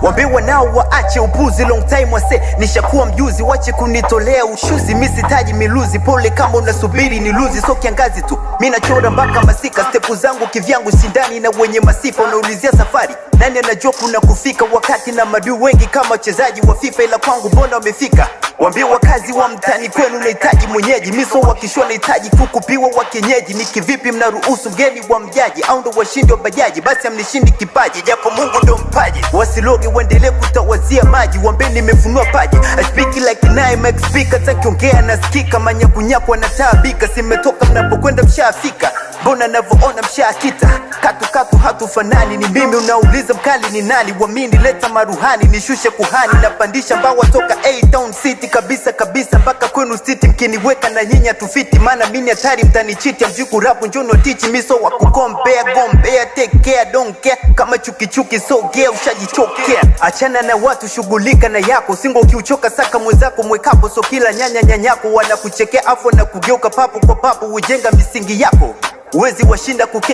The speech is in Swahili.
Wambiwa nao waache upuzi, long time wase nishakuwa mjuzi, wache kunitolea ushuzi, misitaji miluzi, pole kama unasubiri niluzi, so kiangazi tu mina chora mpaka masika, stepu zangu kivyangu shindani na wenye masifa, unaulizia safari nani anajua kuna kufika, wakati na madui wengi kama wachezaji wa FIFA, ila kwangu mbona wamefika. Wambiwa kazi wa mtani kwenu nahitaji mwenyeji, miso wakishua nahitaji kukupiwa wa kienyeji, ni kivipi mnaruhusu mgeni wa mjaji, au ndo washindi wa bajaji, basi amnishindi kipaji, japo Mungu ndo mpaji, wasilogi waendelee kutawazia maji, wambeni nimefunua paji, I speak like an IMAX speaker, takiongea nasikika, manyakunyaku wanataabika, simetoka mnapokwenda mshaafika, mbona navyoona mshaakita, katu hatufanani, ni mimi unauliza mkali ni nani, wamini leta maruhani, nishushe kuhani, napandisha mbawa toka A-Town City, kabisa mpaka kwenu city, mkiniweka na nyinya tufiti, mana mini hatari mtanichiti, amjuku rapu njono tichi, miso wa kukompea, gombea, take care, don't care, kama chuki sogea, ushajichokea, achana na watu shughulika na yako, singo ukiuchoka saka mwenzako mwekapo, so kila nyanyako, wana kuchekea afu na kugeuka papo kwa papo, ujenga misingi yako, uwezi washinda